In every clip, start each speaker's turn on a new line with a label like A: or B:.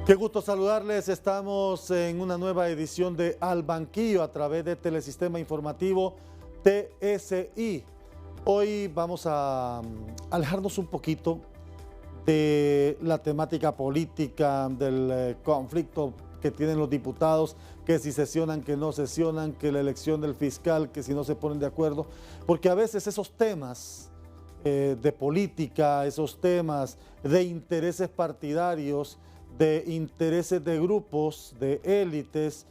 A: Qué gusto saludarles, estamos en una nueva edición de Al Banquillo a través de Telesistema Informativo TSI. Hoy vamos a alejarnos un poquito de la temática política, del conflicto que tienen los diputados, que si sesionan, que no sesionan, que la elección del fiscal, que si no se ponen de acuerdo, porque a veces esos temas de política, esos temas de intereses partidarios, de intereses de grupos, de élites,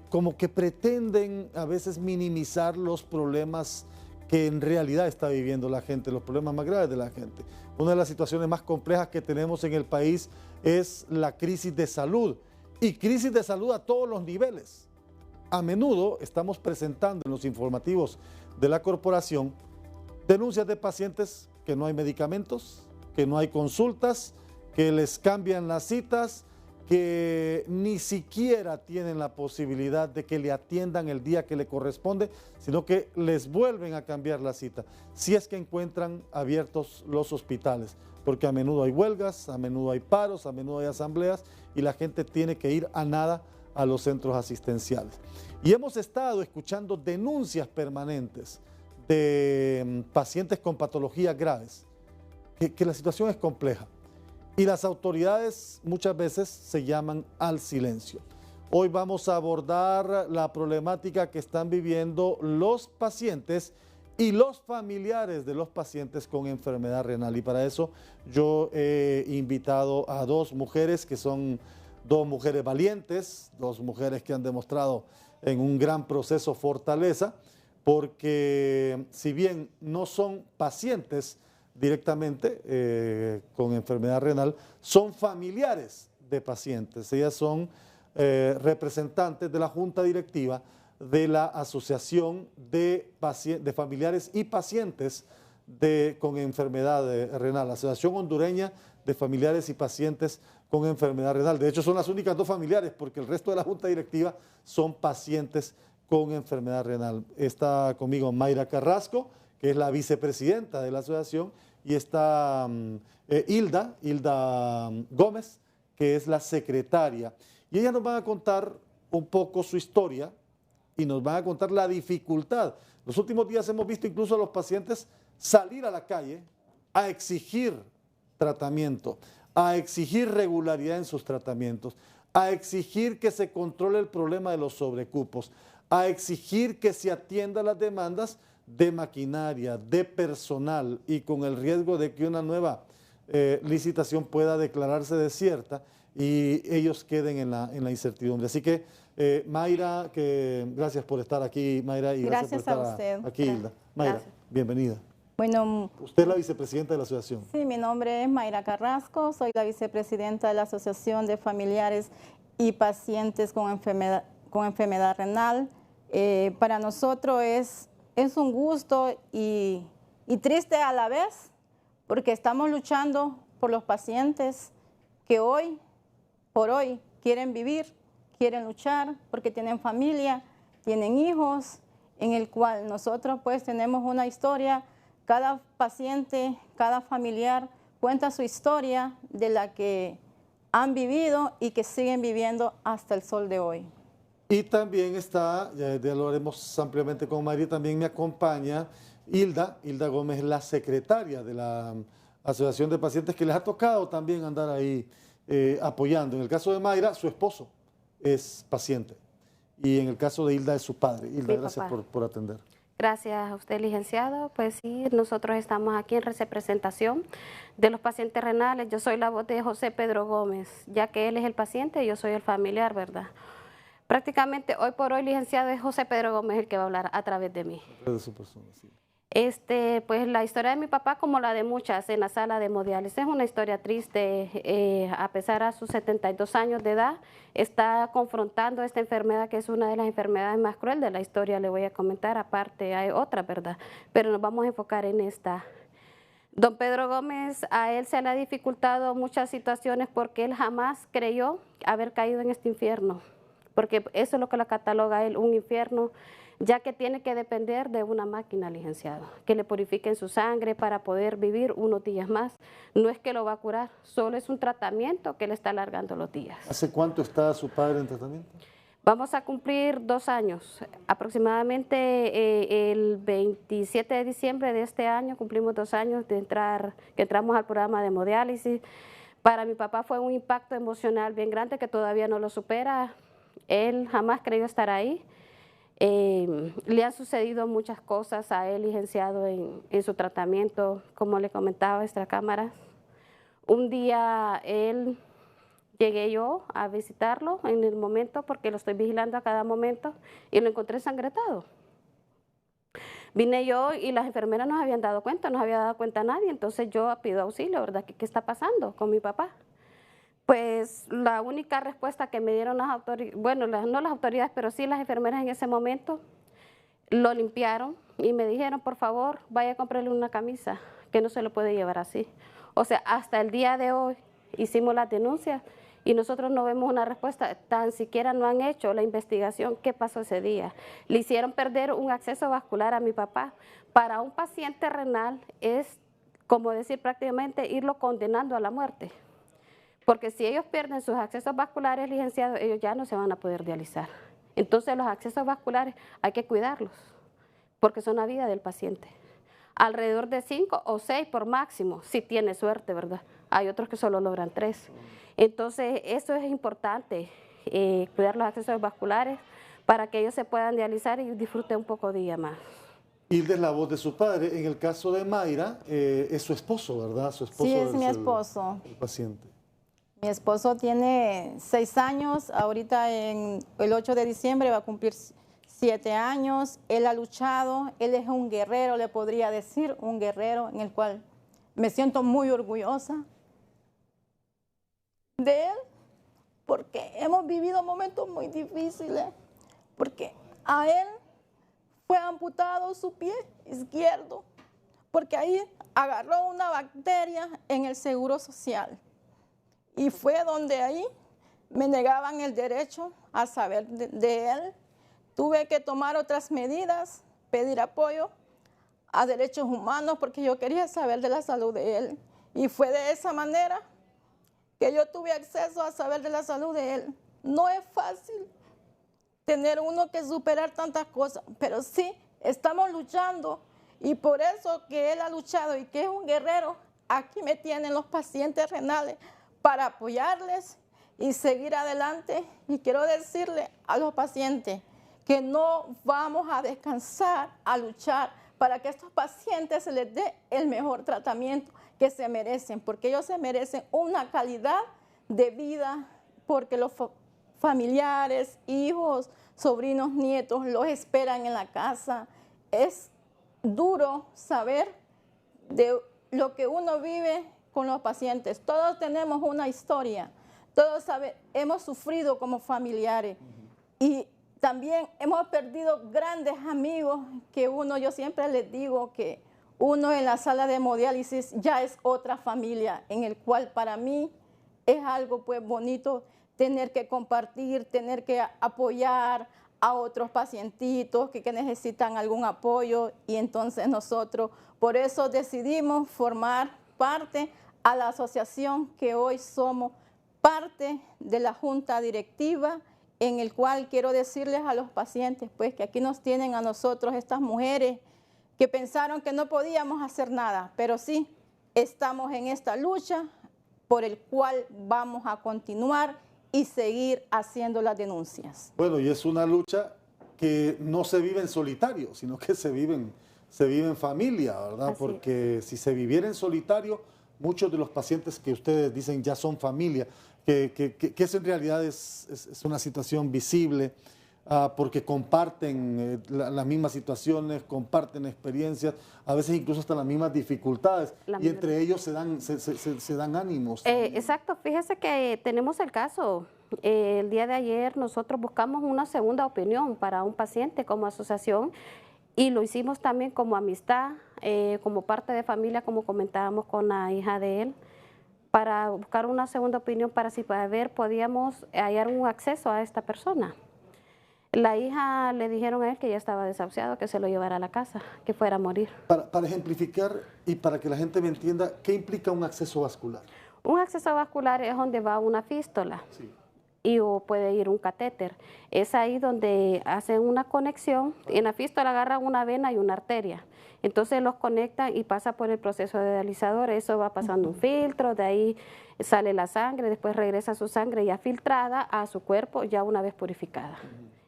A: como que pretenden a veces minimizar los problemas que en realidad está viviendo la gente, los problemas más graves de la gente. Una de las situaciones más complejas que tenemos en el país es la crisis de salud, y crisis de salud a todos los niveles. A menudo estamos presentando en los informativos de la corporación denuncias de pacientes que no hay medicamentos, que no hay consultas, que les cambian las citas, que ni siquiera tienen la posibilidad de que le atiendan el día que le corresponde, sino que les vuelven a cambiar la cita, si es que encuentran abiertos los hospitales, porque a menudo hay huelgas, a menudo hay paros, a menudo hay asambleas y la gente tiene que ir a nada a los centros asistenciales. Y hemos estado escuchando denuncias permanentes de pacientes con patologías graves, que la situación es compleja. Y las autoridades muchas veces se llaman al silencio. Hoy vamos a abordar la problemática que están viviendo los pacientes y los familiares de los pacientes con enfermedad renal. Y para eso yo he invitado a dos mujeres que son dos mujeres valientes, dos mujeres que han demostrado en un gran proceso fortaleza, porque si bien no son pacientes directamente con enfermedad renal, son familiares de pacientes. Ellas son representantes de la Junta Directiva de la Asociación de Familiares y Pacientes con enfermedad renal, la Asociación Hondureña de Familiares y Pacientes con enfermedad renal. De hecho, son las únicas dos familiares, porque el resto de la Junta Directiva son pacientes con enfermedad renal. Está conmigo Mayra Carrasco, que es la vicepresidenta de la asociación, y está Hilda Gómez, que es la secretaria. Y ellas nos van a contar un poco su historia y nos van a contar la dificultad. Los últimos días hemos visto incluso a los pacientes salir a la calle a exigir tratamiento, a exigir regularidad en sus tratamientos, a exigir que se controle el problema de los sobrecupos, a exigir que se atiendan las demandas de maquinaria, de personal, y con el riesgo de que una nueva licitación pueda declararse desierta y ellos queden en la incertidumbre. Así que Mayra, gracias por estar aquí, Mayra, y gracias por estar
B: a usted.
A: aquí, Hilda. Mayra,
B: gracias.
A: Bienvenida.
B: Bueno,
A: usted es la vicepresidenta de la asociación.
B: Sí, mi nombre es Mayra Carrasco, soy la vicepresidenta de la Asociación de Familiares y Pacientes con enfermedad renal. Para nosotros es un gusto y triste a la vez, porque estamos luchando por los pacientes que hoy por hoy quieren vivir, quieren luchar, porque tienen familia, tienen hijos, en el cual nosotros pues tenemos una historia. Cada paciente, cada familiar cuenta su historia de la que han vivido y que siguen viviendo hasta el sol de hoy.
A: Y también está, ya lo haremos ampliamente con Mayra, también me acompaña Hilda Gómez, la secretaria de la Asociación de Pacientes, que les ha tocado también andar ahí apoyando. En el caso de Mayra, su esposo es paciente, y en el caso de Hilda es su padre. Hilda, sí, gracias por atender.
C: Gracias a usted, licenciado. Pues sí, nosotros estamos aquí en representación de los pacientes renales. Yo soy la voz de José Pedro Gómez, ya que él es el paciente y yo soy el familiar, ¿verdad? Prácticamente hoy por hoy, licenciado, es José Pedro Gómez el que va a hablar a través de mí.
A: A través de su persona, sí.
C: Pues la historia de mi papá, como la de muchas en la sala de hemodiálisis, es una historia triste. A pesar de sus 72 años de edad, está confrontando esta enfermedad, que es una de las enfermedades más crueles de la historia. Le voy a comentar, aparte hay otra, ¿verdad? Pero nos vamos a enfocar en esta. Don Pedro Gómez, a él se le ha dificultado muchas situaciones porque él jamás creyó haber caído en este infierno, porque eso es lo que lo cataloga a él, un infierno. ya que tiene que depender de una máquina, licenciado, que le purifiquen su sangre para poder vivir unos días más. No es que lo va a curar, solo es un tratamiento que le está alargando los días.
A: ¿Hace cuánto está su padre en tratamiento?
C: Vamos a cumplir 2 años. Aproximadamente el 27 de diciembre de este año cumplimos 2 años de que entramos al programa de hemodiálisis. Para mi papá fue un impacto emocional bien grande que todavía no lo supera. Él jamás creyó estar ahí. Le han sucedido muchas cosas a él, licenciado, en su tratamiento, como le comentaba a esta cámara. Un día llegué yo a visitarlo en el momento, porque lo estoy vigilando a cada momento, y lo encontré ensangretado. Vine yo y las enfermeras no se habían dado cuenta, no se había dado cuenta nadie, entonces yo pido auxilio, ¿verdad? ¿Qué está pasando con mi papá? Pues la única respuesta que me dieron las autoridades, bueno, no las autoridades, pero sí las enfermeras en ese momento, lo limpiaron y me dijeron, por favor, vaya a comprarle una camisa, que no se lo puede llevar así. O sea, hasta el día de hoy hicimos las denuncias y nosotros no vemos una respuesta, tan siquiera no han hecho la investigación qué pasó ese día. Le hicieron perder un acceso vascular a mi papá. Para un paciente renal es, como decir, prácticamente irlo condenando a la muerte. Porque si ellos pierden sus accesos vasculares, licenciados, ellos ya no se van a poder dializar. Entonces los accesos vasculares hay que cuidarlos, porque son la vida del paciente. Alrededor de 5 o 6 por máximo, si tiene suerte, ¿verdad? Hay otros que solo logran 3. Entonces, eso es importante, cuidar los accesos vasculares para que ellos se puedan dializar y disfruten un poco día más.
A: Hilda es la voz de su padre. En el caso de Mayra, es su esposo, ¿verdad? Su esposo
B: Sí, es mi esposo.
A: El paciente.
B: Mi esposo tiene 6 años, ahorita el 8 de diciembre va a cumplir 7 años. Él ha luchado, él es un guerrero, le podría decir, un guerrero en el cual me siento muy orgullosa de él, porque hemos vivido momentos muy difíciles, porque a él fue amputado su pie izquierdo, porque ahí agarró una bacteria en el Seguro Social. Y fue donde ahí me negaban el derecho a saber de él. Tuve que tomar otras medidas, pedir apoyo a derechos humanos porque yo quería saber de la salud de él. Y fue de esa manera que yo tuve acceso a saber de la salud de él. No es fácil tener uno que superar tantas cosas, pero sí estamos luchando y por eso que él ha luchado y que es un guerrero, aquí me tienen los pacientes renales para apoyarles y seguir adelante. Y quiero decirle a los pacientes que no vamos a descansar, a luchar para que a estos pacientes se les dé el mejor tratamiento que se merecen, porque ellos se merecen una calidad de vida, porque los familiares, hijos, sobrinos, nietos los esperan en la casa. Es duro saber de lo que uno vive con los pacientes. Todos tenemos una historia, todos hemos sufrido como familiares y también hemos perdido grandes amigos que yo siempre les digo que uno en la sala de hemodiálisis ya es otra familia, en el cual para mí es algo pues bonito tener que compartir, tener que apoyar a otros pacientitos que necesitan algún apoyo, y entonces nosotros por eso decidimos formar parte a la asociación, que hoy somos parte de la junta directiva, en el cual quiero decirles a los pacientes pues que aquí nos tienen a nosotros, estas mujeres que pensaron que no podíamos hacer nada, pero sí estamos en esta lucha por el cual vamos a continuar y seguir haciendo las denuncias.
A: Bueno, y es una lucha que no se vive en solitario, sino que se vive en familia, ¿verdad?
B: Así
A: Porque si se viviera en solitario, muchos de los pacientes que ustedes dicen ya son familia, que eso en realidad es una situación visible, porque comparten las mismas situaciones, comparten experiencias, a veces incluso hasta las mismas dificultades, y entre ellos se dan ánimos.
C: Exacto, fíjese que tenemos el caso. El día de ayer nosotros buscamos una segunda opinión para un paciente como asociación, y lo hicimos también como amistad, como parte de familia, como comentábamos con la hija de él, para buscar una segunda opinión para si podíamos hallar un acceso a esta persona. La hija le dijeron a él que ya estaba desahuciado, que se lo llevara a la casa, que fuera a morir.
A: Para ejemplificar y para que la gente me entienda, ¿qué implica un acceso vascular?
C: Un acceso vascular es donde va una fístula.
A: Sí.
C: Y o puede ir un catéter. Es ahí donde hacen una conexión. En la fístula agarran una vena y una arteria. Entonces los conectan y pasa por el proceso de dializador. Eso va pasando un filtro, de ahí sale la sangre, después regresa su sangre ya filtrada a su cuerpo, ya una vez purificada.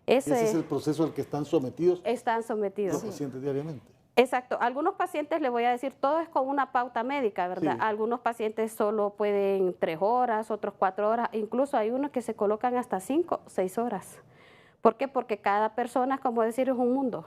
A: Ese es el proceso al que están sometidos los pacientes diariamente.
C: Exacto. Algunos pacientes, les voy a decir, todo es con una pauta médica, ¿verdad?
A: Sí.
C: Algunos pacientes solo pueden 3 horas, otros 4 horas, incluso hay unos que se colocan hasta 5, 6 horas. ¿Por qué? Porque cada persona, como decir, es un mundo.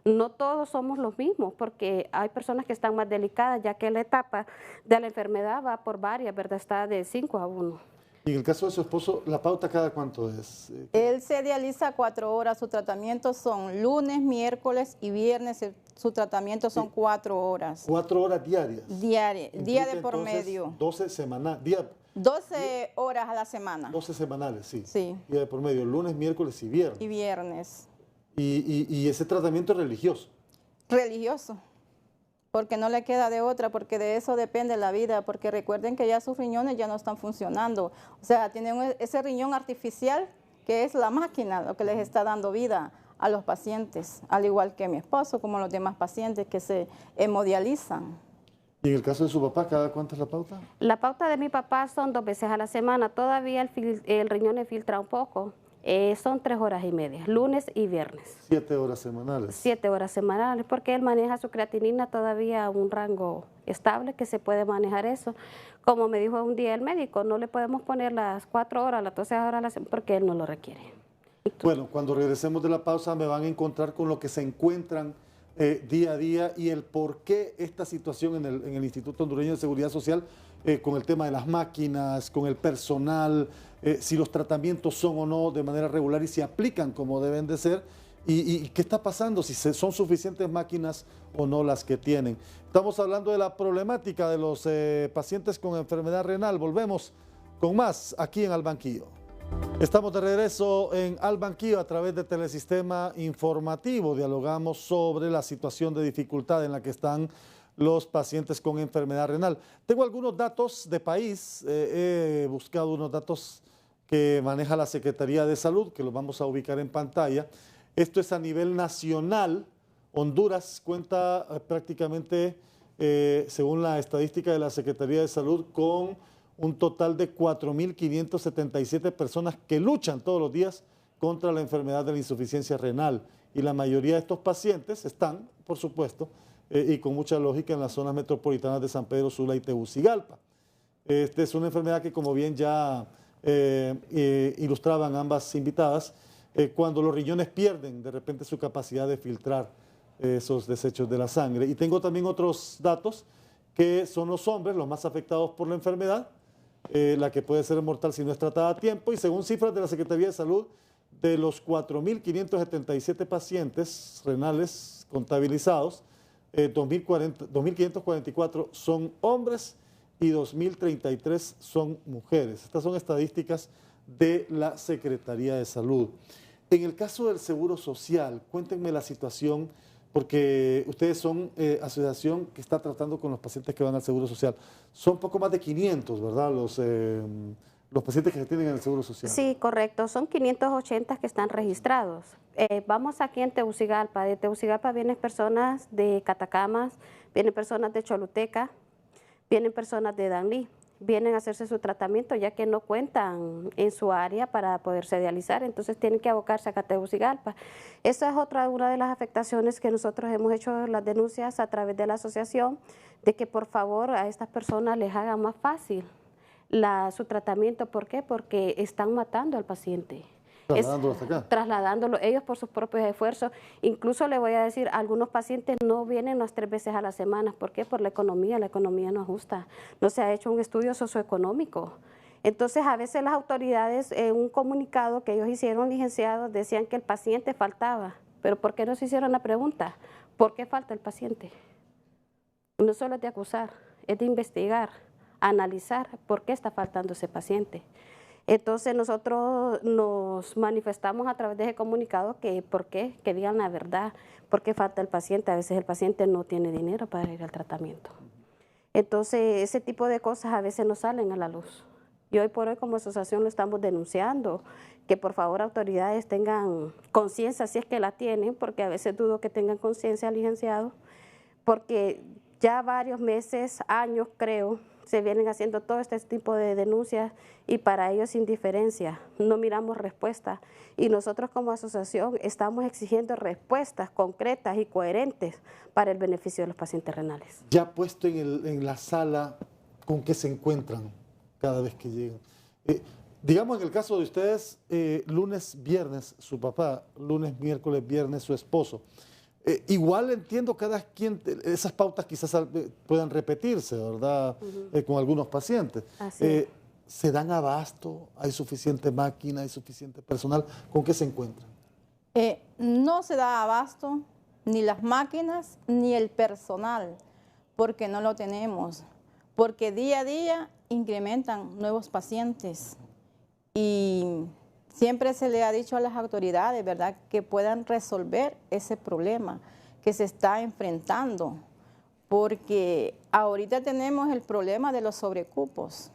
C: No todos somos los mismos, porque hay personas que están más delicadas, ya que la etapa de la enfermedad va por varias, ¿verdad? Está de 5 a 1.
A: Y en el caso de su esposo, ¿la pauta cada cuánto es?
B: Él se dializa 4 horas, su tratamiento son lunes, miércoles y viernes, su tratamiento son 4 horas.
A: 4 horas diarias.
B: Día de por
A: Entonces,
B: medio.
A: 12 semanas,
B: 12 horas a la semana.
A: 12 semanales, sí.
B: Sí.
A: Día de por medio, lunes, miércoles y viernes.
B: Y viernes.
A: Y ese tratamiento es religioso.
B: Religioso. Porque no le queda de otra, porque de eso depende la vida, porque recuerden que ya sus riñones ya no están funcionando. O sea, tienen ese riñón artificial que es la máquina lo que les está dando vida a los pacientes, al igual que mi esposo, como los demás pacientes que se hemodializan.
A: ¿Y en el caso de su papá, cada cuánto es la pauta?
C: La pauta de mi papá son 2 veces a la semana, todavía el riñón le filtra un poco. Son 3 horas y media, lunes y viernes.
A: 7 horas semanales.
C: 7 horas semanales, porque él maneja su creatinina todavía a un rango estable, que se puede manejar eso. Como me dijo un día el médico, no le podemos poner las 4 horas, las 12 horas, porque él no lo requiere.
A: Bueno, cuando regresemos de la pausa me van a encontrar con lo que se encuentran día a día y el por qué esta situación en el Instituto Hondureño de Seguridad Social, con el tema de las máquinas, con el personal, si los tratamientos son o no de manera regular y si aplican como deben de ser, y qué está pasando, si son suficientes máquinas o no las que tienen. Estamos hablando de la problemática de los pacientes con enfermedad renal. Volvemos con más aquí en Al Banquillo. Estamos de regreso en Al Banquillo a través de Telesistema Informativo. Dialogamos sobre la situación de dificultad en la que están los pacientes con enfermedad renal. Tengo algunos datos de país, he buscado unos datos que maneja la Secretaría de Salud, que los vamos a ubicar en pantalla. Esto es a nivel nacional. Honduras cuenta prácticamente, según la estadística de la Secretaría de Salud, con un total de 4.577 personas que luchan todos los días contra la enfermedad de la insuficiencia renal. Y la mayoría de estos pacientes están, por supuesto, y con mucha lógica, en las zonas metropolitanas de San Pedro Sula y Tegucigalpa. Esta es una enfermedad que, como bien ya ilustraban ambas invitadas, cuando los riñones pierden de repente su capacidad de filtrar esos desechos de la sangre. Y tengo también otros datos que son los hombres los más afectados por la enfermedad, la que puede ser mortal si no es tratada a tiempo, y según cifras de la Secretaría de Salud, de los 4.577 pacientes renales contabilizados, 2.544 son hombres y 2.033 son mujeres. Estas son estadísticas de la Secretaría de Salud. En el caso del Seguro Social, cuéntenme la situación, porque ustedes son asociación que está tratando con los pacientes que van al Seguro Social. Son poco más de 500, ¿verdad? Los pacientes que se tienen en el Seguro Social.
C: Sí, correcto. Son 580 que están registrados. Vamos aquí en Tegucigalpa. De Tegucigalpa vienen personas de Catacamas, vienen personas de Choluteca, vienen personas de Danlí. Vienen a hacerse su tratamiento ya que no cuentan en su área para poderse dializar, entonces tienen que abocarse acá a Tegucigalpa. Esa es una de las afectaciones que nosotros hemos hecho las denuncias a través de la asociación, de que por favor a estas personas les hagan más fácil su tratamiento. ¿Por qué? Porque están matando al paciente.
A: Trasladándolo hasta acá.
C: Trasladándolo ellos por sus propios esfuerzos. Incluso le voy a decir, algunos pacientes no vienen las 3 veces a la semana. ¿Por qué? Por la economía no ajusta. No se ha hecho un estudio socioeconómico. Entonces, a veces las autoridades, en un comunicado que ellos hicieron, licenciados, decían que el paciente faltaba. Pero ¿por qué no se hicieron la pregunta? ¿Por qué falta el paciente? No solo es de acusar, es de investigar, analizar por qué está faltando ese paciente. Entonces nosotros nos manifestamos a través de ese comunicado que por qué, que digan la verdad, por qué falta el paciente. A veces el paciente no tiene dinero para ir al tratamiento. Entonces ese tipo de cosas a veces no salen a la luz. Y hoy por hoy como asociación lo estamos denunciando, que por favor autoridades tengan conciencia, si es que la tienen, porque a veces dudo que tengan conciencia, licenciado, porque ya varios meses, años creo, se vienen haciendo todo este tipo de denuncias y para ellos indiferencia, no miramos respuesta. Y nosotros como asociación estamos exigiendo respuestas concretas y coherentes para el beneficio de los pacientes renales.
A: Ya puesto en la sala, ¿con qué se encuentran cada vez que llegan? Digamos, en el caso de ustedes, lunes, viernes, su papá, lunes, miércoles, viernes, su esposo. Igual entiendo cada quien, esas pautas quizás puedan repetirse, ¿verdad? Con algunos pacientes. ¿Se dan abasto? ¿Hay suficiente máquina? ¿Hay suficiente personal? ¿Con qué se encuentran?
B: No se da abasto ni las máquinas ni el personal, porque no lo tenemos. Porque día a día incrementan nuevos pacientes y siempre se le ha dicho a las autoridades, ¿verdad?, que puedan resolver ese problema que se está enfrentando, porque ahorita tenemos el problema de los sobrecupos,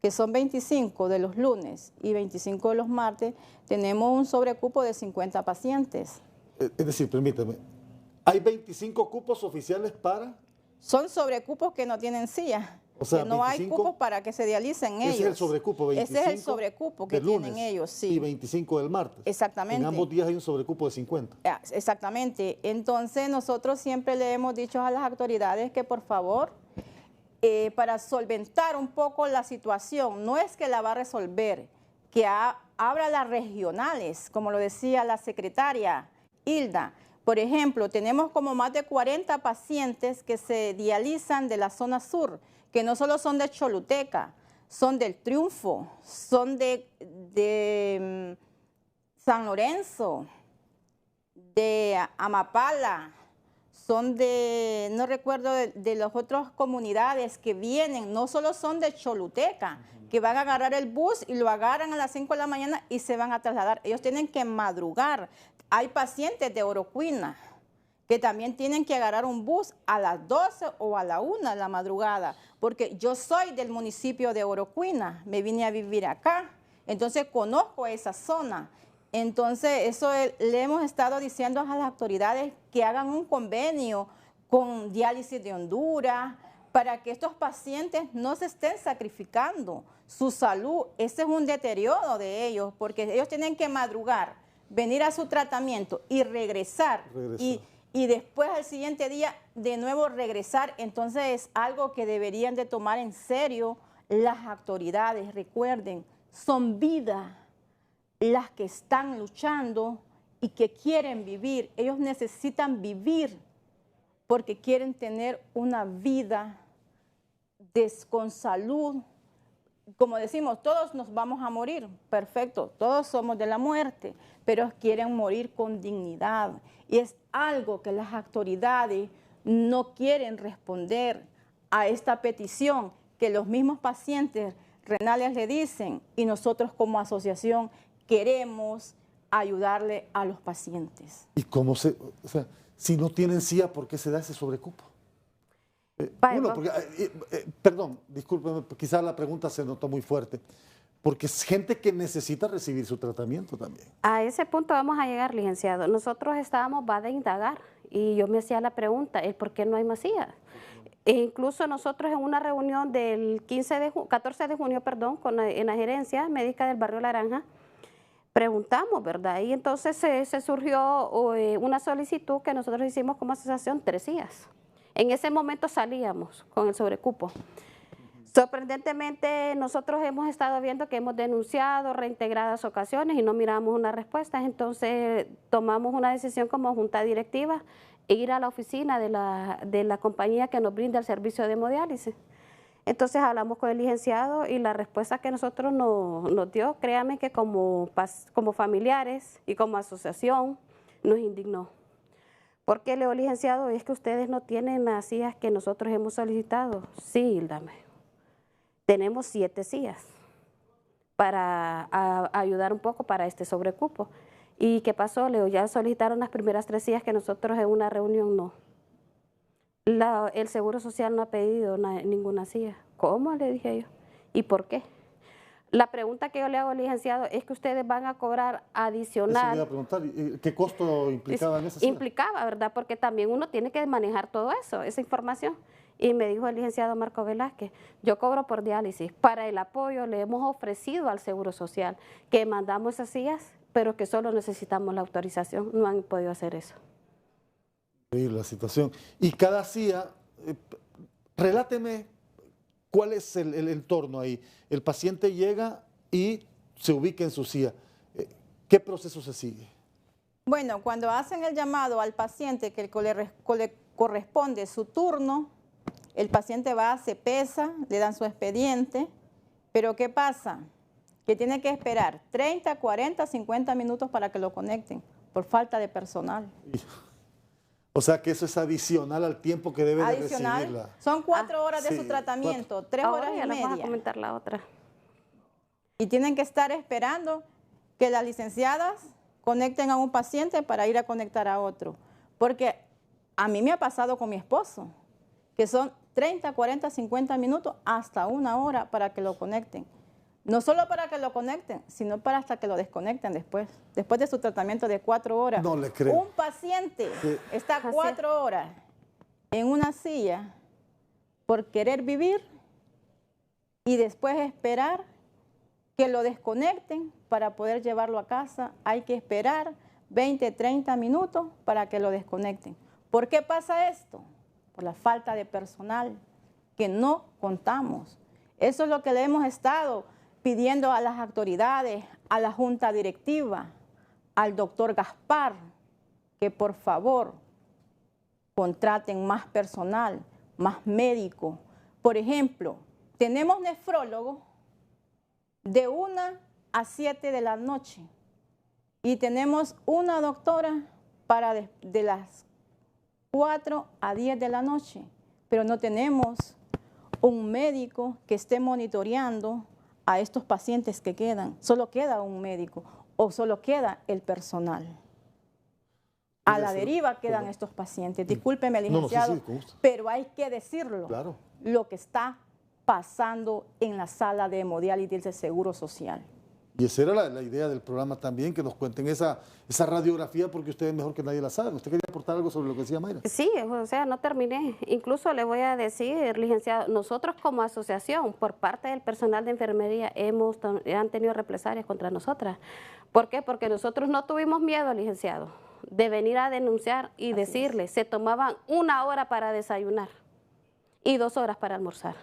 B: que son 25 de los lunes y 25 de los martes, tenemos un sobrecupo de 50 pacientes.
A: Es decir, permítame, ¿hay 25 cupos oficiales para...?
B: Son sobrecupos que no tienen silla.
A: O sea,
B: que no
A: 25,
B: hay cupos para que se dialicen ellos.
A: Ese es el sobrecupo, 25
B: ese es el sobrecupo que
A: lunes
B: tienen ellos, sí.
A: Y 25 del martes.
B: Exactamente.
A: En ambos días hay un sobrecupo de 50.
B: Exactamente. Entonces nosotros siempre le hemos dicho a las autoridades que por favor, para solventar un poco la situación, no es que la va a resolver, que abra las regionales, como lo decía la secretaria Hilda. Por ejemplo, tenemos como más de 40 pacientes que se dializan de la zona sur, que no solo son de Choluteca, son del Triunfo, son de San Lorenzo, de Amapala, son de, no recuerdo, de las otras comunidades que vienen, no solo son de Choluteca, que van a agarrar el bus y lo agarran a las 5 de la mañana y se van a trasladar. Ellos tienen que madrugar. Hay pacientes de Orocuina que también tienen que agarrar un bus a las 12 o a la 1 de la madrugada, porque yo soy del municipio de Orocuina, me vine a vivir acá, entonces conozco esa zona. Entonces eso le hemos estado diciendo a las autoridades que hagan un convenio con Diálisis de Honduras para que estos pacientes no se estén sacrificando su salud. Ese es un deterioro de ellos, porque ellos tienen que madrugar, venir a su tratamiento y regresar. Y después al siguiente día de nuevo regresar. Entonces es algo que deberían de tomar en serio las autoridades. Recuerden, son vidas las que están luchando y que quieren vivir. Ellos necesitan vivir porque quieren tener una vida con salud. Como decimos, todos nos vamos a morir, perfecto, todos somos de la muerte, pero quieren morir con dignidad. Y es algo que las autoridades no quieren responder a esta petición que los mismos pacientes renales le dicen, y nosotros como asociación queremos ayudarle a los pacientes.
A: ¿Y cómo o sea, si no tienen silla, por qué se da ese sobrecupo? Perdón, discúlpeme, quizás la pregunta se notó muy fuerte, porque es gente que necesita recibir su tratamiento también.
C: A ese punto vamos a llegar, licenciado. Nosotros estábamos, va a indagar, y yo me hacía la pregunta, ¿el por qué no hay más sillas? E incluso nosotros en una reunión del 14 de junio, perdón, en la gerencia médica del barrio Laranja, preguntamos, ¿verdad? Y entonces se surgió una solicitud que nosotros hicimos como asociación, 3 sillas. En ese momento salíamos con el sobrecupo. Sorprendentemente, nosotros hemos estado viendo que hemos denunciado reintegradas ocasiones y no miramos una respuesta. Entonces, tomamos una decisión como junta directiva e ir a la oficina de la compañía que nos brinda el servicio de hemodiálisis. Entonces, hablamos con el licenciado y la respuesta que nosotros nos dio, créame que como familiares y como asociación, nos indignó. ¿Por qué, Leo, licenciado? Es que ustedes no tienen las sillas que nosotros hemos solicitado. Sí, Hilda. Tenemos 7 sillas, para ayudar un poco para este sobrecupo. ¿Y qué pasó? Le digo, ya solicitaron las primeras 3 sillas que nosotros en una reunión no. El Seguro Social no ha pedido ninguna silla. ¿Cómo? Le dije yo. ¿Y por qué? La pregunta que yo le hago al licenciado es que ustedes van a cobrar adicional.
A: Eso me iba a preguntar, ¿qué costo implicaba en esa silla?
C: Implicaba, ¿verdad? Porque también uno tiene que manejar todo eso, esa información. Y me dijo el licenciado Marco Velázquez, yo cobro por diálisis. Para el apoyo le hemos ofrecido al Seguro Social que mandamos esas sillas, pero que solo necesitamos la autorización. No han podido hacer eso.
A: Increíble la situación. Y cada silla, reláteme cuál es el entorno ahí. El paciente llega y se ubica en su silla. ¿Qué proceso se sigue?
B: Bueno, cuando hacen el llamado al paciente que le corresponde su turno, el paciente va, se pesa, le dan su expediente, pero ¿qué pasa? Que tiene que esperar 30, 40, 50 minutos para que lo conecten, por falta de personal.
A: O sea que eso es adicional al tiempo que debe de recibirla.
B: Son 4 horas de su tratamiento, 3 horas y media.
C: Vamos a comentar la otra.
B: Y tienen que estar esperando que las licenciadas conecten a un paciente para ir a conectar a otro. Porque a mí me ha pasado con mi esposo, que son 30, 40, 50 minutos hasta 1 hora para que lo conecten. No solo para que lo conecten, sino para hasta que lo desconecten después de su tratamiento de 4 horas.
A: No le creo.
B: Un paciente está 4 horas en una silla por querer vivir y después esperar que lo desconecten para poder llevarlo a casa. Hay que esperar 20, 30 minutos para que lo desconecten. ¿Por qué pasa esto? Por la falta de personal, que no contamos. Eso es lo que le hemos estado pidiendo a las autoridades, a la junta directiva, al doctor Gaspar, que por favor contraten más personal, más médicos. Por ejemplo, tenemos nefrólogos de 1 a 7 de la noche y tenemos una doctora para de las 4 a 10 de la noche, pero no tenemos un médico que esté monitoreando a estos pacientes que quedan. Solo queda un médico o solo queda el personal. A la deriva quedan estos pacientes. Discúlpeme, licenciado, pero hay que decirlo.
A: Claro.
B: Lo que está pasando en la sala de hemodiálisis del Seguro Social.
A: Y esa era la idea del programa también, que nos cuenten esa radiografía, porque ustedes mejor que nadie la saben. ¿Usted quería aportar algo sobre lo que decía Mayra?
C: Sí, o sea, no terminé. Incluso le voy a decir, licenciado, nosotros como asociación, por parte del personal de enfermería, han tenido represalias contra nosotras. ¿Por qué? Porque nosotros no tuvimos miedo, licenciado, de venir a denunciar y decirle, se tomaban 1 hora para desayunar y 2 horas para almorzar.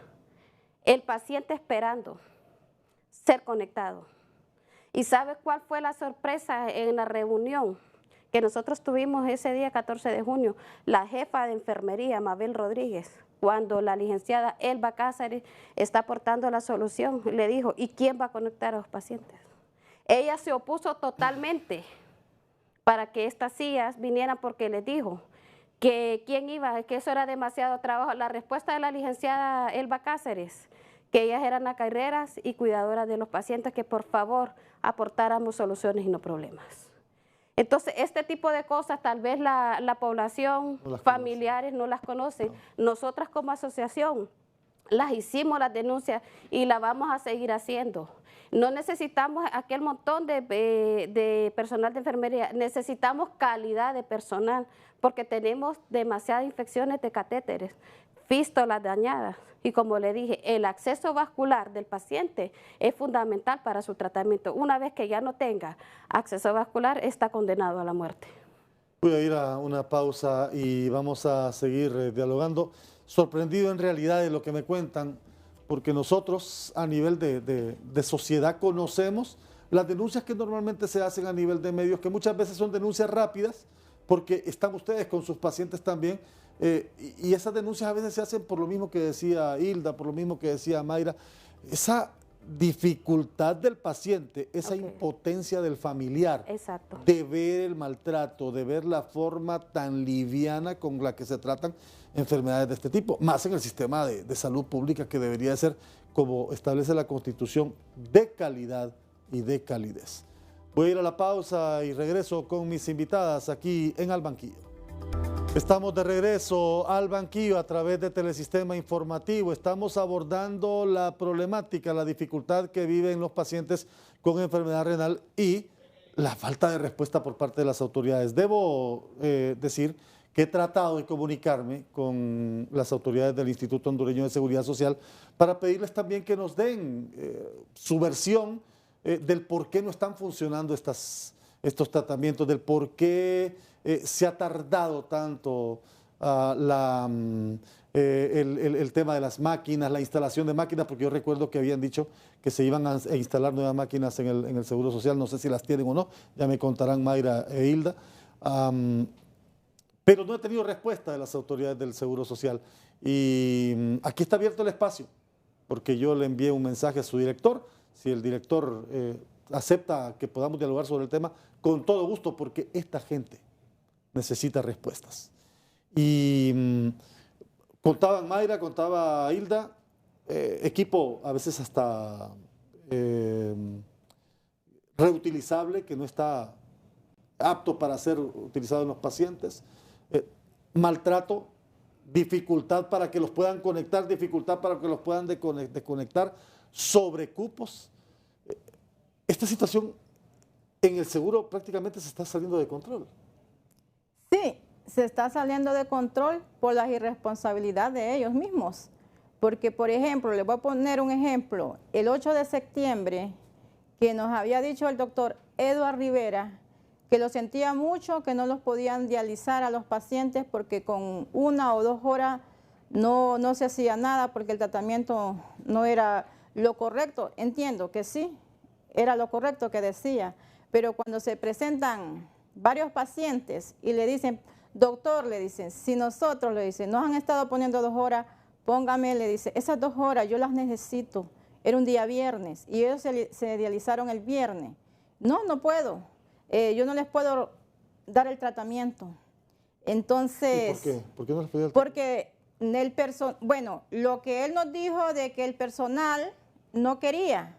C: El paciente esperando ser conectado. ¿Y sabe cuál fue la sorpresa en la reunión que nosotros tuvimos ese día 14 de junio? La jefa de enfermería, Mabel Rodríguez, cuando la licenciada Elba Cáceres está aportando la solución, le dijo, ¿y quién va a conectar a los pacientes? Ella se opuso totalmente para que estas sillas vinieran porque les dijo que quién iba, que eso era demasiado trabajo. La respuesta de la licenciada Elba Cáceres, que ellas eran acarreras y cuidadoras de los pacientes, que por favor aportáramos soluciones y no problemas. Entonces, este tipo de cosas tal vez la población, familiares no las conocen. No. Nosotras como asociación las hicimos las denuncias y las vamos a seguir haciendo. No necesitamos aquel montón de personal de enfermería, necesitamos calidad de personal porque tenemos demasiadas infecciones de catéteres, fístulas dañadas. Y como le dije, el acceso vascular del paciente es fundamental para su tratamiento. Una vez que ya no tenga acceso vascular, está condenado a la muerte.
A: Voy a ir a una pausa y vamos a seguir dialogando. Sorprendido en realidad de lo que me cuentan, porque nosotros a nivel de sociedad conocemos las denuncias que normalmente se hacen a nivel de medios, que muchas veces son denuncias rápidas, porque están ustedes con sus pacientes también, y esas denuncias a veces se hacen por lo mismo que decía Hilda, por lo mismo que decía Mayra, esa dificultad del paciente, esa impotencia del familiar, de ver el maltrato, de ver la forma tan liviana con la que se tratan enfermedades de este tipo, más en el sistema de salud pública, que debería ser como establece la Constitución, de calidad y de calidez. Voy a ir a la pausa y regreso con mis invitadas aquí en Al Banquillo. Estamos de regreso al Banquillo a través de Telesistema Informativo. Estamos abordando la problemática, la dificultad que viven los pacientes con enfermedad renal y la falta de respuesta por parte de las autoridades. Debo decir que he tratado de comunicarme con las autoridades del Instituto Hondureño de Seguridad Social para pedirles también que nos den su versión del por qué no están funcionando estos tratamientos, del por qué se ha tardado tanto el tema de las máquinas, la instalación de máquinas, porque yo recuerdo que habían dicho que se iban a instalar nuevas máquinas en el Seguro Social, no sé si las tienen o no, ya me contarán Mayra e Hilda, pero no he tenido respuesta de las autoridades del Seguro Social y aquí está abierto el espacio, porque yo le envié un mensaje a su director, si el director acepta que podamos dialogar sobre el tema, con todo gusto, porque esta gente necesita respuestas. Y contaban Mayra, contaba Hilda, equipo a veces hasta reutilizable, que no está apto para ser utilizado en los pacientes, maltrato, dificultad para que los puedan conectar, dificultad para que los puedan desconectar, sobrecupos. Esta situación en el seguro prácticamente se está saliendo de control.
B: Sí, se está saliendo de control por la irresponsabilidad de ellos mismos. Porque, por ejemplo, les voy a poner un ejemplo. El 8 de septiembre, que nos había dicho el doctor Eduardo Rivera, que lo sentía mucho, que no los podían dializar a los pacientes porque con 1 o 2 horas no se hacía nada porque el tratamiento no era lo correcto. Entiendo que sí, era lo correcto que decía, pero cuando se presentan varios pacientes y le dicen, doctor, le dicen, si nosotros, le dicen, nos han estado poniendo 2 horas, póngame, le dice, esas 2 horas yo las necesito. Era un día viernes y ellos se dializaron el viernes. No puedo. Yo no les puedo dar el tratamiento. Entonces,
A: ¿por qué? ¿Por qué no les podía dar?
B: Porque bueno, lo que él nos dijo de que el personal no quería,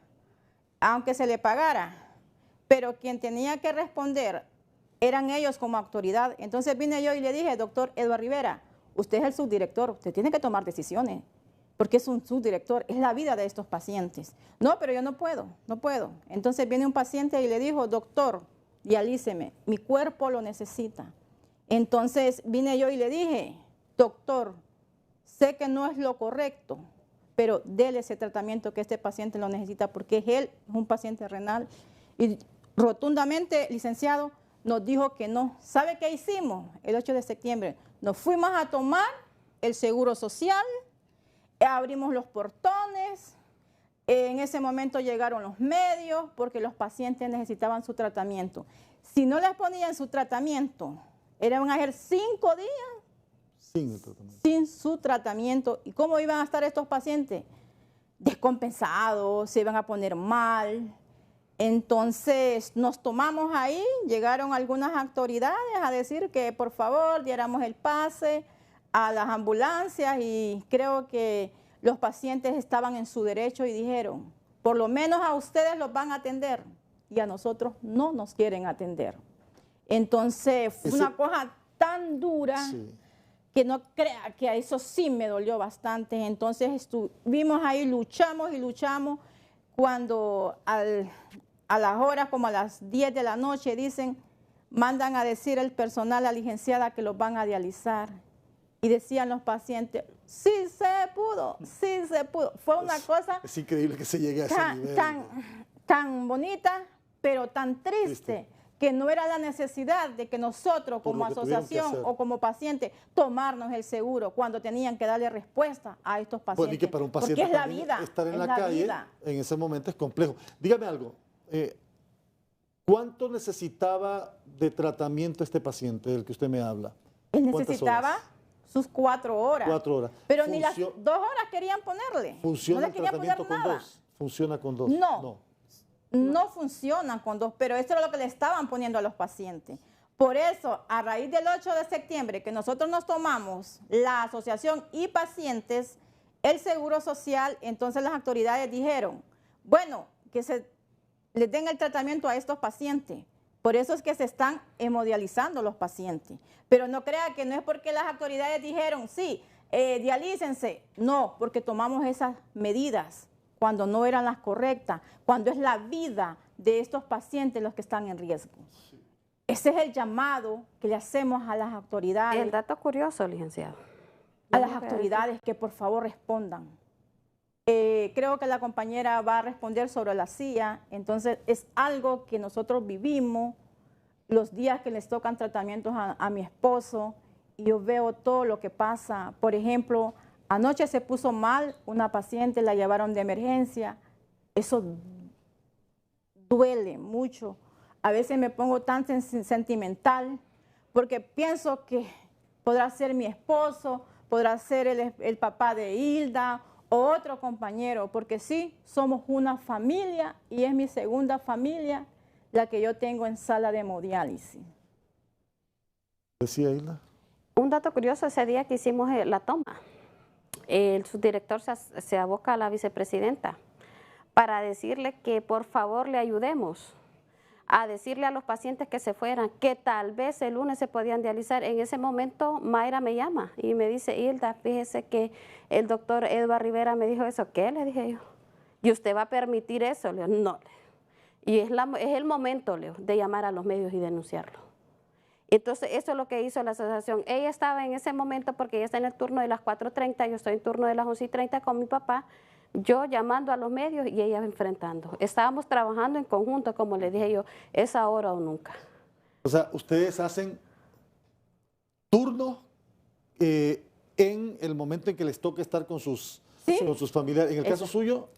B: aunque se le pagara, pero quien tenía que responder eran ellos como autoridad. Entonces vine yo y le dije, doctor Eduardo Rivera, usted es el subdirector, usted tiene que tomar decisiones, porque es un subdirector, es la vida de estos pacientes. No, pero yo no puedo. Entonces viene un paciente y le dijo, doctor, dialíceme, mi cuerpo lo necesita. Entonces vine yo y le dije, doctor, sé que no es lo correcto, pero déle ese tratamiento que este paciente lo necesita porque él es un paciente renal. Y rotundamente, licenciado, nos dijo que no. ¿Sabe qué hicimos el 8 de septiembre? Nos fuimos a tomar el seguro social, abrimos los portones. En ese momento llegaron los medios porque los pacientes necesitaban su tratamiento. Si no les ponían su tratamiento, iban a ser 5 días sin su tratamiento. ¿Y cómo iban a estar estos pacientes? Descompensados, se iban a poner mal. Entonces nos tomamos ahí, llegaron algunas autoridades a decir que por favor diéramos el pase a las ambulancias y creo que los pacientes estaban en su derecho y dijeron, por lo menos a ustedes los van a atender y a nosotros no nos quieren atender. Entonces fue una cosa tan dura que no crea que a eso sí me dolió bastante. Entonces estuvimos ahí, luchamos y luchamos cuando a las horas como a las 10 de la noche dicen, mandan a decir el personal, la licenciada que los van a dializar. Y decían los pacientes, sí se pudo, sí se pudo. Fue una cosa...
A: Es increíble que se llegue a ese nivel.
B: Tan bonita, pero tan triste, que no era la necesidad de que nosotros como asociación o como paciente tomarnos el seguro cuando tenían que darle respuesta a estos pacientes.
A: Bueno, y que para un paciente
B: porque es la vida,
A: estar en la calle en ese momento es complejo. Dígame algo, ¿cuánto necesitaba de tratamiento este paciente del que usted me habla?
B: Él necesitaba sus 4 horas.
A: 4 horas.
B: Pero ni las 2 horas querían ponerle.
A: ¿Funciona el tratamiento con 2? ¿Funciona con 2?
B: No funcionan con 2, pero eso era lo que le estaban poniendo a los pacientes. Por eso, a raíz del 8 de septiembre, que nosotros nos tomamos la asociación y pacientes, el Seguro Social, entonces las autoridades dijeron, bueno, que se les den el tratamiento a estos pacientes. Por eso es que se están hemodializando los pacientes. Pero no crea que no es porque las autoridades dijeron, sí, dialícense. No, porque tomamos esas medidas cuando no eran las correctas, cuando es la vida de estos pacientes los que están en riesgo. Ese es el llamado que le hacemos a las autoridades.
C: El dato curioso, licenciado.
B: A las autoridades que por favor respondan. Creo que la compañera va a responder sobre la CIA, entonces es algo que nosotros vivimos los días que les tocan tratamientos a mi esposo y yo veo todo lo que pasa. Por ejemplo, anoche se puso mal una paciente, la llevaron de emergencia. Eso duele mucho. A veces me pongo tan sentimental porque pienso que podrá ser mi esposo, podrá ser el papá de Hilda o otro compañero, porque sí, somos una familia y es mi segunda familia la que yo tengo en sala de hemodiálisis.
A: ¿Decía Hilda?
C: Un dato curioso, ese día que hicimos la toma, el subdirector se aboca a la vicepresidenta para decirle que por favor le ayudemos a decirle a los pacientes que se fueran, que tal vez el lunes se podían dializar. En ese momento Mayra me llama y me dice, Hilda, fíjese que el doctor Edward Rivera me dijo eso. ¿Qué? Le dije yo. ¿Y usted va a permitir eso? Le digo, no. Y es el momento, Leo, de llamar a los medios y denunciarlo. Entonces, eso es lo que hizo la asociación. Ella estaba en ese momento, porque ella está en el turno de las 4:30, yo estoy en turno de las 11:30 con mi papá, yo llamando a los medios y ella enfrentando. Estábamos trabajando en conjunto, como le dije yo, es ahora o nunca.
A: O sea, ustedes hacen turno en el momento en que les toca estar con sus familiares. En el caso suyo...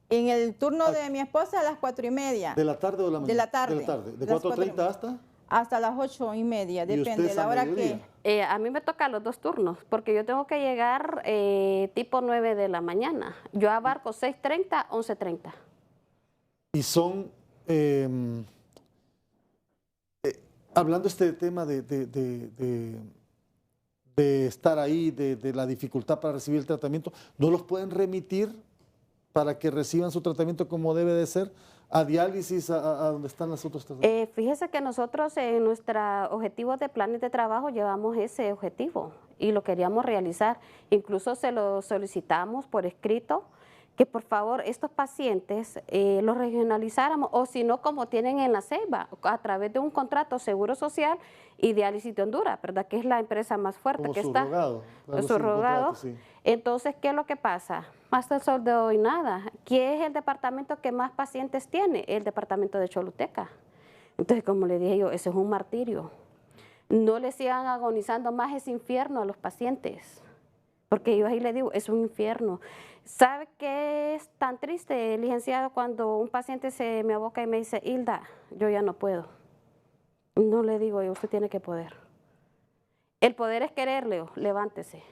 B: En el turno de mi esposa a las 4:30.
A: ¿De la tarde o de la mañana?
B: De la tarde.
A: De la tarde. ¿De 4:30 hasta?
B: Hasta las 8:30, depende de la hora que...
C: A mí me toca los dos turnos, porque yo tengo que llegar tipo 9 de la mañana. Yo abarco 6:30, 11:30.
A: Y son, hablando este tema de estar ahí, de la dificultad para recibir el tratamiento, ¿no los pueden remitir para que reciban su tratamiento como debe de ser? ¿A diálisis, a donde están las otras tratamientos?
C: Fíjese que nosotros en nuestros objetivos de planes de trabajo llevamos ese objetivo y lo queríamos realizar. Incluso se lo solicitamos por escrito, que por favor estos pacientes los regionalizáramos, o si no, como tienen en la Ceiba, a través de un contrato Seguro Social y Diálisis de Honduras, ¿verdad? Que es la empresa más fuerte
A: como
C: que está.
A: Subrogado.
C: Sí. Entonces, ¿qué es lo que pasa? Hasta el sol de hoy nada. ¿Qué es el departamento que más pacientes tiene? El departamento de Choluteca. Entonces, como le dije yo, eso es un martirio. No le sigan agonizando más ese infierno a los pacientes, porque yo ahí le digo, es un infierno. ¿Sabe qué es tan triste, licenciado, cuando un paciente se me aboca y me dice, Hilda, yo ya no puedo? No le digo yo, usted tiene que poder. El poder es querer, Leo, levántese.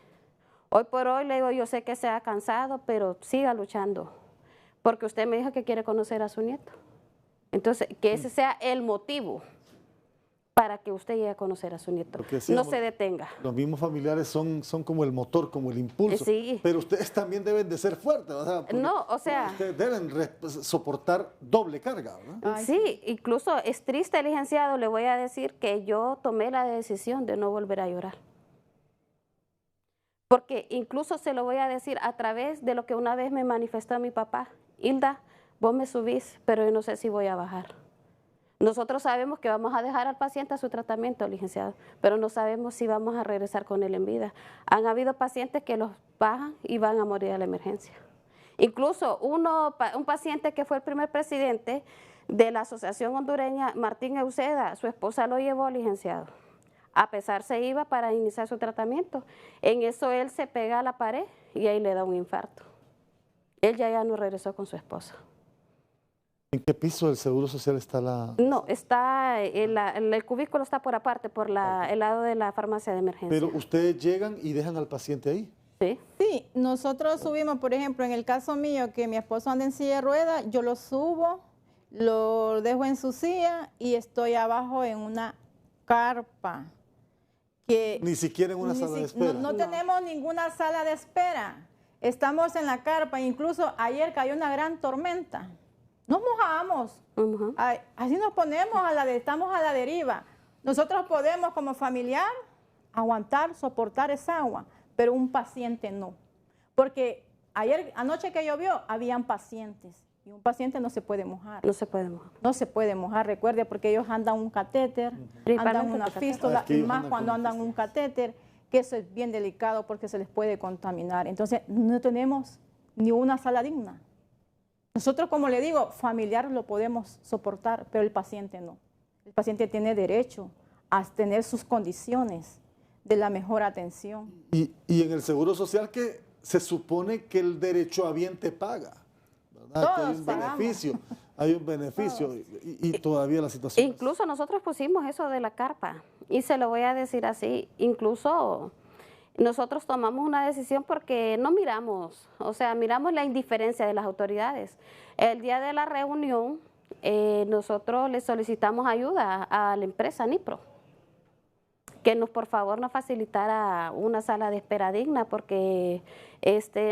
C: Hoy por hoy le digo, yo sé que se ha cansado, pero siga luchando, porque usted me dijo que quiere conocer a su nieto. Entonces, que ese sea el motivo para que usted llegue a conocer a su nieto. No se detenga.
A: Los mismos familiares son como el motor, como el impulso.
C: Sí.
A: Pero ustedes también deben de ser fuertes, ustedes deben soportar doble carga, ¿verdad?
C: Sí, incluso es triste, licenciado, le voy a decir que yo tomé la decisión de no volver a llorar. Porque incluso se lo voy a decir a través de lo que una vez me manifestó mi papá. Hilda, vos me subís, pero yo no sé si voy a bajar. Nosotros sabemos que vamos a dejar al paciente a su tratamiento, licenciado, pero no sabemos si vamos a regresar con él en vida. Han habido pacientes que los bajan y van a morir a la emergencia. Incluso un paciente que fue el primer presidente de la Asociación Hondureña, Martín Euseda, su esposa lo llevó, licenciado. A pesar se iba para iniciar su tratamiento. En eso él se pega a la pared y ahí le da un infarto. Él ya no regresó con su esposa.
A: ¿En qué piso del Seguro Social está la...?
C: No, está, el cubículo está por aparte, por el lado de la farmacia de emergencia.
A: Pero ustedes llegan y dejan al paciente ahí.
C: Sí.
B: Sí, nosotros subimos, por ejemplo, en el caso mío, que mi esposo anda en silla de ruedas, yo lo subo, lo dejo en su silla y estoy abajo en una carpa.
A: Ni siquiera en una sala de espera.
B: No tenemos ninguna sala de espera. estamos en la carpa, incluso ayer cayó una gran tormenta. Nos mojamos, así nos ponemos, estamos a la deriva. Nosotros podemos como familiar aguantar, soportar esa agua, pero un paciente no. Porque anoche que llovió, habían pacientes. Y un paciente no se puede mojar.
C: No se puede mojar.
B: No se puede mojar, recuerde, porque ellos andan un catéter, andan una fístula, y más cuando andan un catéter, que eso es bien delicado porque se les puede contaminar. Entonces, no tenemos ni una sala digna. Nosotros, como le digo, familiar lo podemos soportar, pero el paciente no. El paciente tiene derecho a tener sus condiciones de la mejor atención.
A: Y en el Seguro Social que se supone que el derechohabiente paga, ¿verdad? Que hay un beneficio, hay un beneficio y todavía la situación.
C: Incluso nosotros pusimos eso de la carpa y se lo voy a decir así, incluso nosotros tomamos una decisión porque no miramos, o sea, miramos la indiferencia de las autoridades. El día de la reunión nosotros le solicitamos ayuda a la empresa Nipro, que por favor nos facilitara una sala de espera digna porque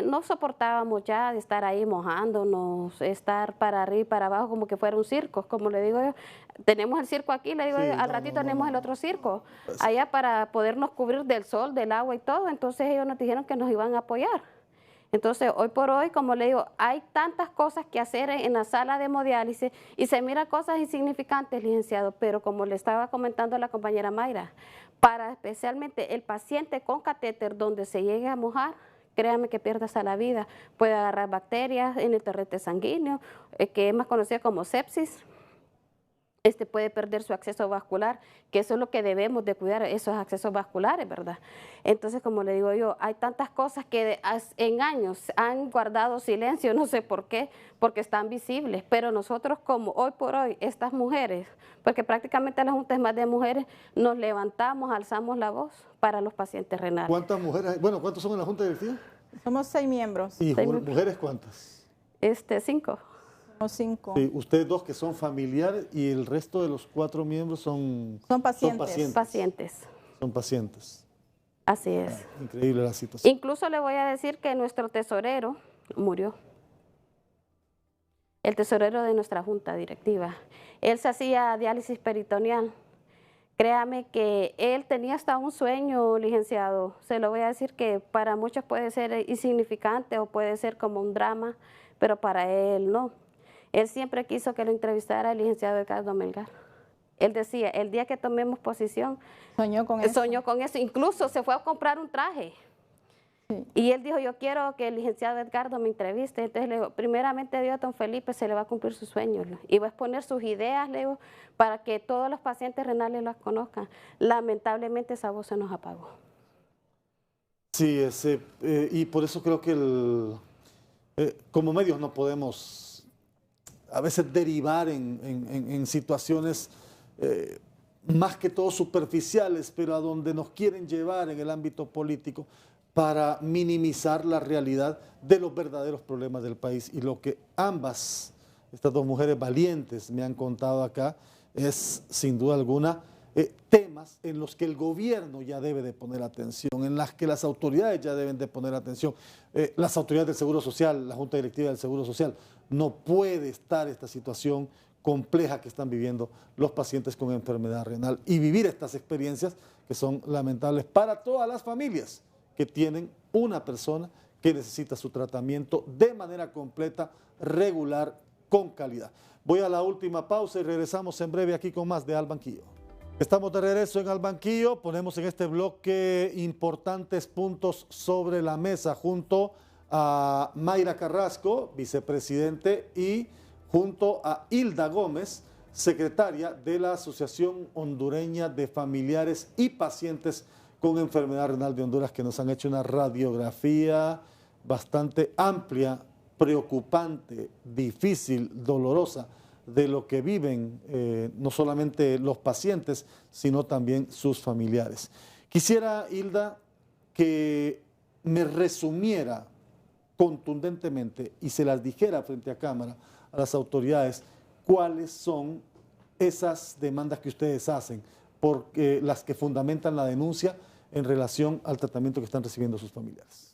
C: no soportábamos ya de estar ahí mojándonos, estar para arriba y para abajo como que fuera un circo, como le digo yo. Tenemos el circo aquí, le digo yo, al ratito tenemos el otro circo, allá para podernos cubrir del sol, del agua y todo. Entonces ellos nos dijeron que nos iban a apoyar. Entonces, hoy por hoy, como le digo, hay tantas cosas que hacer en la sala de hemodiálisis y se mira cosas insignificantes, licenciado, pero como le estaba comentando la compañera Mayra, para especialmente el paciente con catéter donde se llegue a mojar, créame que pierde hasta la vida. Puede agarrar bacterias en el torrente sanguíneo, que es más conocida como sepsis. Puede perder su acceso vascular, que eso es lo que debemos de cuidar, esos accesos vasculares, ¿verdad? Entonces, como le digo yo, hay tantas cosas que en años han guardado silencio, no sé por qué, porque están visibles, pero nosotros como hoy por hoy, estas mujeres, porque prácticamente la Junta es más de mujeres, nos levantamos, alzamos la voz para los pacientes renales.
A: ¿Cuántas mujeres hay? Bueno, ¿cuántos son en la Junta Directiva?
B: Somos 6 miembros.
A: ¿Y mujeres cuántas?
B: 5. 5.
A: Sí, ustedes 2 que son familiares y el resto de los 4 miembros son
B: pacientes.
A: Son pacientes.
C: Así es.
A: Increíble la situación.
C: Incluso le voy a decir que nuestro tesorero murió. El tesorero de nuestra junta directiva. Él se hacía diálisis peritoneal. Créame que él tenía hasta un sueño, licenciado. Se lo voy a decir que para muchos puede ser insignificante o puede ser como un drama, pero para él no. Él siempre quiso que lo entrevistara el licenciado Edgardo Melgar. Él decía, el día que tomemos posición,
B: soñó con eso.
C: Incluso se fue a comprar un traje. Sí. Y él dijo, yo quiero que el licenciado Edgardo me entreviste. Entonces le digo, primeramente Dios, don Felipe, se le va a cumplir sus sueños. Y va a exponer sus ideas, le digo, para que todos los pacientes renales las conozcan. Lamentablemente esa voz se nos apagó.
A: Sí, y por eso creo que como medios no podemos a veces derivar en situaciones más que todo superficiales, pero a donde nos quieren llevar en el ámbito político para minimizar la realidad de los verdaderos problemas del país. Y lo que estas 2 mujeres valientes me han contado acá es, sin duda alguna, temas en los que el gobierno ya debe de poner atención, en las que las autoridades ya deben de poner atención. Las autoridades del Seguro Social, la Junta Directiva del Seguro Social, no puede estar esta situación compleja que están viviendo los pacientes con enfermedad renal y vivir estas experiencias que son lamentables para todas las familias que tienen una persona que necesita su tratamiento de manera completa, regular, con calidad. Voy a la última pausa y regresamos en breve aquí con más de Al Banquillo. Estamos de regreso en Al Banquillo, ponemos en este bloque importantes puntos sobre la mesa junto a Mayra Carrasco, vicepresidente, y junto a Hilda Gómez, secretaria de la Asociación Hondureña de Familiares y Pacientes con Enfermedad Renal de Honduras, que nos han hecho una radiografía bastante amplia, preocupante, difícil, dolorosa, de lo que viven no solamente los pacientes, sino también sus familiares. Quisiera, Hilda, que me resumiera contundentemente y se las dijera frente a cámara a las autoridades cuáles son esas demandas que ustedes hacen, porque las que fundamentan la denuncia en relación al tratamiento que están recibiendo sus familiares.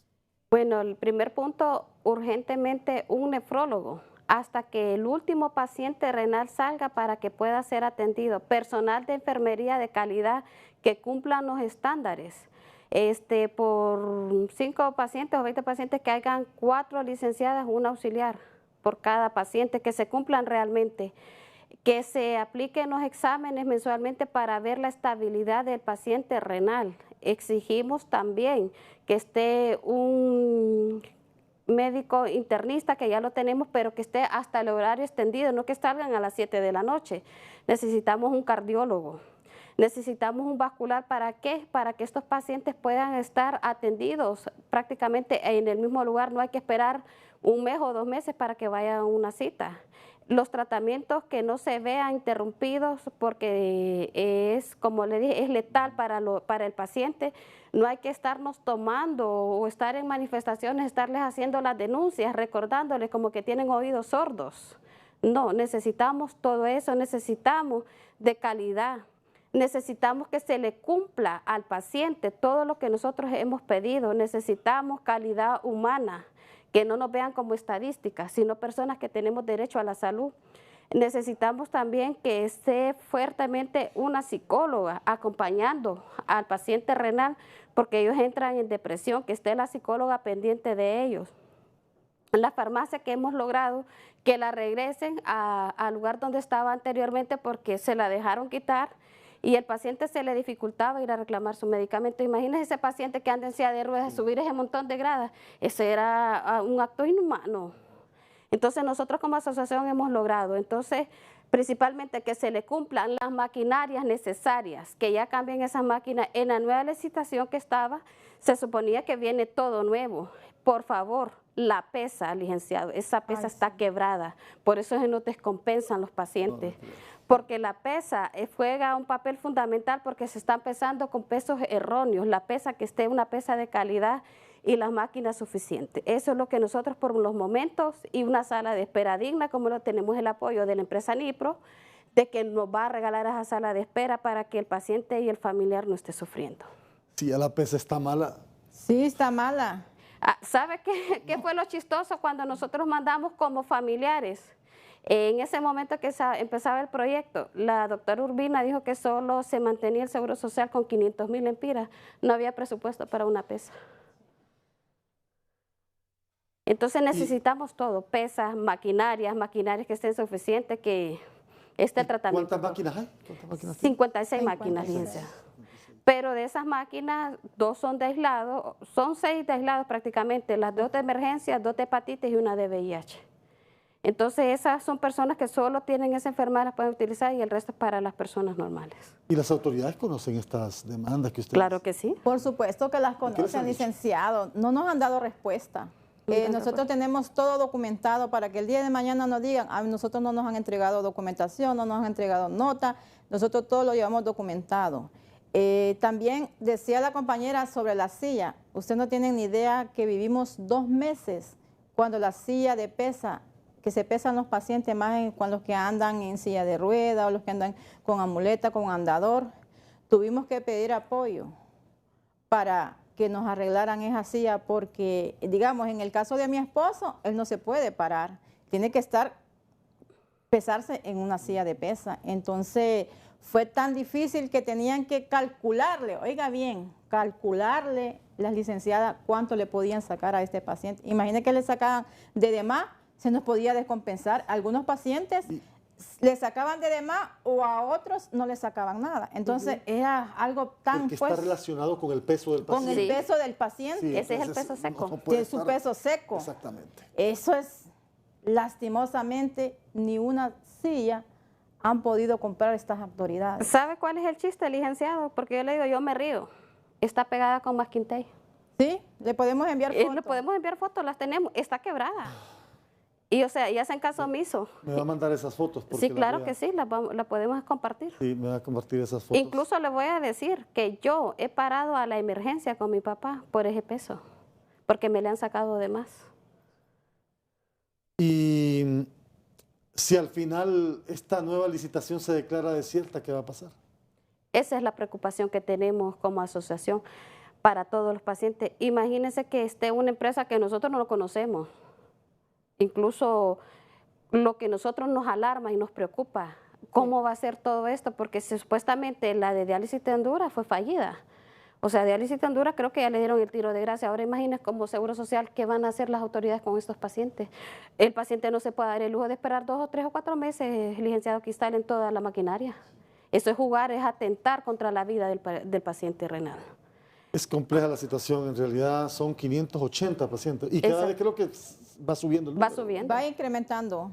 C: Bueno, el primer punto, urgentemente un nefrólogo, hasta que el último paciente renal salga para que pueda ser atendido. Personal de enfermería de calidad que cumplan los estándares. Por 5 pacientes o 20 pacientes que hagan 4 licenciadas, un auxiliar por cada paciente, que se cumplan realmente, que se apliquen los exámenes mensualmente para ver la estabilidad del paciente renal. Exigimos también que esté un médico internista, que ya lo tenemos, pero que esté hasta el horario extendido, no que salgan a las 7 de la noche. Necesitamos un cardiólogo. Necesitamos un vascular. ¿Para qué? Para que estos pacientes puedan estar atendidos prácticamente en el mismo lugar. No hay que esperar un mes o 2 meses para que vayan a una cita. Los tratamientos que no se vean interrumpidos, porque es, como le dije, es letal para el paciente. No hay que estarnos tomando o estar en manifestaciones, estarles haciendo las denuncias, recordándoles como que tienen oídos sordos. No, necesitamos todo eso, necesitamos de calidad. Necesitamos que se le cumpla al paciente todo lo que nosotros hemos pedido. Necesitamos calidad humana, que no nos vean como estadísticas, sino personas que tenemos derecho a la salud. Necesitamos también que esté fuertemente una psicóloga acompañando al paciente renal, porque ellos entran en depresión, que esté la psicóloga pendiente de ellos. La farmacia, que hemos logrado que la regresen al lugar donde estaba anteriormente, porque se la dejaron quitar y el paciente se le dificultaba ir a reclamar su medicamento. Imagínense ese paciente que anda en silla de ruedas, subir ese montón de gradas. Ese era un acto inhumano. Entonces nosotros como asociación hemos logrado, entonces, principalmente que se le cumplan las maquinarias necesarias, que ya cambien esas máquinas. En la nueva licitación que estaba, se suponía que viene todo nuevo. Por favor, la pesa, licenciado, esa pesa está quebrada, por eso se nos descompensan los pacientes. Porque la pesa juega un papel fundamental, porque se están pesando con pesos erróneos. La pesa, que esté una pesa de calidad y las máquinas suficientes. Eso es lo que nosotros por los momentos, y una sala de espera digna, como lo tenemos el apoyo de la empresa Nipro, de que nos va a regalar esa sala de espera para que el paciente y el familiar no esté sufriendo.
A: Sí, ya la pesa está mala.
B: Sí, está mala.
C: ¿Sabe qué fue lo chistoso? Cuando nosotros mandamos como familiares, en ese momento que empezaba el proyecto, la doctora Urbina dijo que solo se mantenía el Seguro Social con 500,000 lempiras. No había presupuesto para una pesa. Entonces necesitamos todo, pesas, maquinarias que estén suficientes, que este tratamiento.
A: ¿Cuántas máquinas hay?
C: 56 máquinas, licenciada. Pero de esas máquinas, 2 son de aislado, son 6 de aislados prácticamente, las 2 de emergencia, 2 de hepatitis y una de VIH. Entonces esas son personas que solo tienen esa enfermedad, las pueden utilizar, y el resto es para las personas normales.
A: ¿Y las autoridades conocen estas demandas que ustedes?
C: Claro que sí.
B: Por supuesto que las conocen, licenciado. No nos han dado respuesta. Nosotros tenemos todo documentado para que el día de mañana nos digan, nosotros no nos han entregado documentación, no nos han entregado nota, nosotros todo lo llevamos documentado. También decía la compañera sobre la silla, usted no tiene ni idea que vivimos 2 meses cuando la silla de pesa, que se pesan los pacientes más con los que andan en silla de rueda o los que andan con amuleta, con andador. Tuvimos que pedir apoyo para que nos arreglaran esa silla, porque, digamos, en el caso de mi esposo, él no se puede parar, tiene que pesarse en una silla de pesa. Entonces, fue tan difícil que tenían que calcularle, oiga bien, calcularle las licenciadas cuánto le podían sacar a este paciente. Imagine que le sacaban de más, se nos podía descompensar. Algunos pacientes le sacaban de más, o a otros no le sacaban nada. Entonces era algo tan
A: fuerte. Está relacionado con el peso del paciente.
B: Con el peso del paciente.
C: Sí, ese es el peso seco.
B: Tiene su peso seco.
A: Exactamente.
B: Eso es, lastimosamente, ni una silla han podido comprar estas autoridades.
C: ¿Sabe cuál es el chiste, licenciado? Porque yo le digo, yo me río. Está pegada con masking tape.
B: Sí, le podemos enviar fotos.
C: Le podemos enviar fotos, las tenemos. Está quebrada. Y, o sea, y hacen caso omiso.
A: ¿Me va a mandar esas fotos?
C: Sí, claro que sí, la podemos compartir.
A: Sí, me va a compartir esas fotos.
C: Incluso le voy a decir que yo he parado a la emergencia con mi papá por ese peso, porque me le han sacado de más.
A: Y si al final esta nueva licitación se declara desierta, ¿qué va a pasar?
C: Esa es la preocupación que tenemos como asociación, para todos los pacientes. Imagínense que esté una empresa que nosotros no lo conocemos. Incluso lo que nosotros nos alarma y nos preocupa, ¿cómo va a ser todo esto? Porque supuestamente la de diálisis de Honduras fue fallida. O sea, diálisis de Honduras creo que ya le dieron el tiro de gracia. Ahora imagínense como Seguro Social, ¿qué van a hacer las autoridades con estos pacientes? El paciente no se puede dar el lujo de esperar 2 o 3 o 4 meses, licenciado, que instalen toda la maquinaria. Eso es jugar, es atentar contra la vida del paciente renal.
A: Es compleja la situación, en realidad son 580 pacientes y cada vez creo que va subiendo el número.
C: Va subiendo.
B: Va incrementando.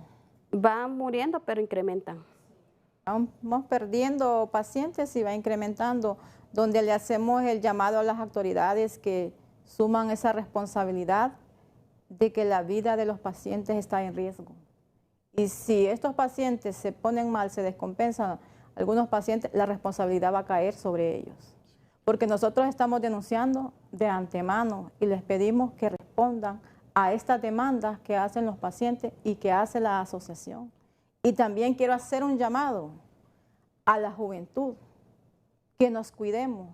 C: Van muriendo, pero incrementan.
B: Vamos perdiendo pacientes y va incrementando, donde le hacemos el llamado a las autoridades que suman esa responsabilidad de que la vida de los pacientes está en riesgo. Y si estos pacientes se ponen mal, se descompensan, algunos pacientes, la responsabilidad va a caer sobre ellos. Porque nosotros estamos denunciando de antemano y les pedimos que respondan a estas demandas que hacen los pacientes y que hace la asociación. Y también quiero hacer un llamado a la juventud, que nos cuidemos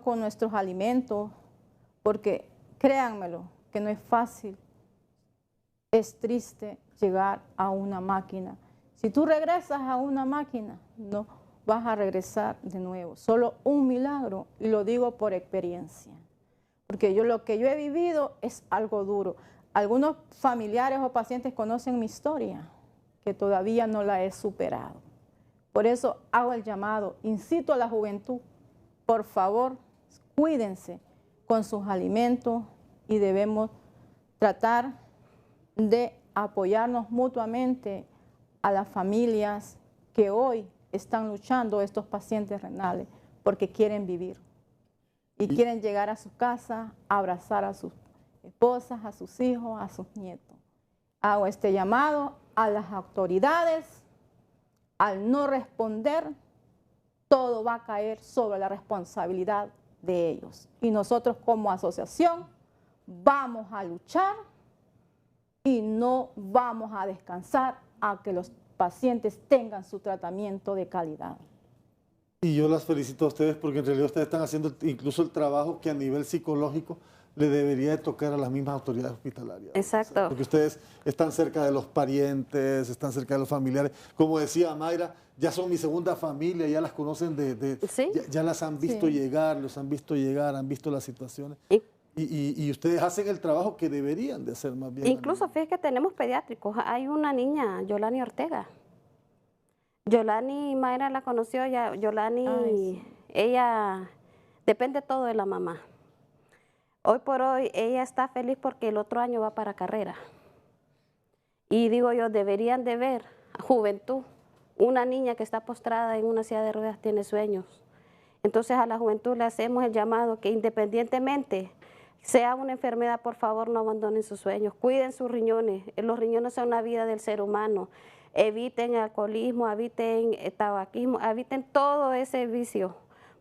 B: con nuestros alimentos, porque créanmelo, que no es fácil, es triste llegar a una máquina. Si tú regresas a una máquina, no vas a regresar de nuevo. Solo un milagro, y lo digo por experiencia. Porque lo que yo he vivido es algo duro. Algunos familiares o pacientes conocen mi historia, que todavía no la he superado. Por eso hago el llamado, incito a la juventud, por favor, cuídense con sus alimentos y debemos tratar de apoyarnos mutuamente a las familias que hoy están luchando estos pacientes renales porque quieren vivir y quieren llegar a su casa, abrazar a sus esposas, a sus hijos, a sus nietos. Hago este llamado a las autoridades. Al no responder, todo va a caer sobre la responsabilidad de ellos. Y nosotros como asociación vamos a luchar y no vamos a descansar a que los pacientes tengan su tratamiento de calidad.
A: Y yo las felicito a ustedes porque en realidad ustedes están haciendo incluso el trabajo que a nivel psicológico le debería de tocar a las mismas autoridades hospitalarias.
C: Exacto.
A: Porque ustedes están cerca de los parientes, están cerca de los familiares. Como decía Mayra, ya son mi segunda familia, ya las conocen
C: ¿Sí?
A: ya las han visto llegar, los han visto llegar, han visto las situaciones. Y ustedes hacen el trabajo que deberían de hacer más bien.
C: Incluso fíjate que tenemos pediátricos. Hay una niña, Yolani Ortega. Yolani, Mayra la conoció ya. Yolani, sí. Ella depende todo de la mamá. Hoy por hoy ella está feliz porque el otro año va para carrera. Y digo yo, deberían de ver juventud. Una niña que está postrada en una silla de ruedas tiene sueños. Entonces a la juventud le hacemos el llamado que independientemente sea una enfermedad, por favor no abandonen sus sueños, cuiden sus riñones. Los riñones son la vida del ser humano. Eviten el alcoholismo, eviten el tabaquismo, eviten todo ese vicio,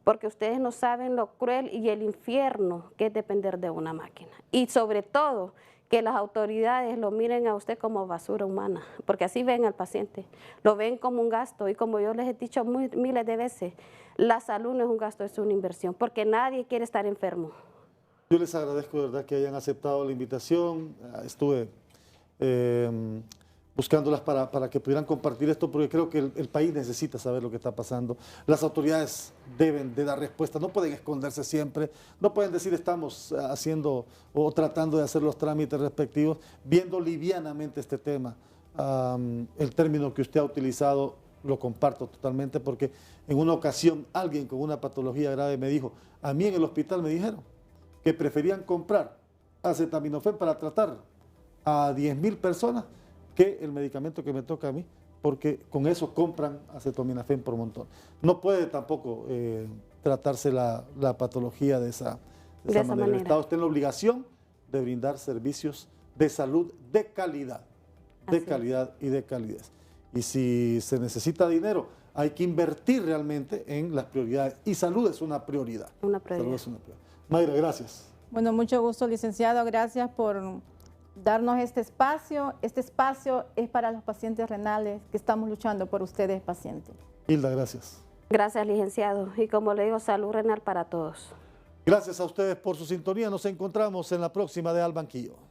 C: porque ustedes no saben lo cruel y el infierno que es depender de una máquina. Y sobre todo, que las autoridades lo miren a usted como basura humana, porque así ven al paciente, lo ven como un gasto. Y como yo les he dicho miles de veces, la salud no es un gasto, es una inversión, porque nadie quiere estar enfermo.
A: Yo les agradezco de verdad que hayan aceptado la invitación. Estuve buscándolas para que pudieran compartir esto, porque creo que el país necesita saber lo que está pasando. Las autoridades deben de dar respuesta, no pueden esconderse siempre, no pueden decir estamos haciendo o tratando de hacer los trámites respectivos, viendo livianamente este tema. El término que usted ha utilizado lo comparto totalmente, porque en una ocasión alguien con una patología grave me dijo, a mí en el hospital me dijeron que preferían comprar acetaminofén para tratar a 10,000 personas que el medicamento que me toca a mí, porque con eso compran acetaminofén por montón. No puede tampoco tratarse la patología de esa manera. El Estado está en la obligación de brindar servicios de salud de calidad, y de calidez. Y si se necesita dinero, hay que invertir realmente en las prioridades. Y salud es una prioridad.
C: Una prioridad.
A: Salud es una prioridad. Mayra, gracias.
B: Bueno, mucho gusto, licenciado. Gracias por darnos este espacio. Este espacio es para los pacientes renales que estamos luchando por ustedes, pacientes.
A: Hilda, gracias.
C: Gracias, licenciado. Y como le digo, salud renal para todos.
A: Gracias a ustedes por su sintonía. Nos encontramos en la próxima de Al Banquillo.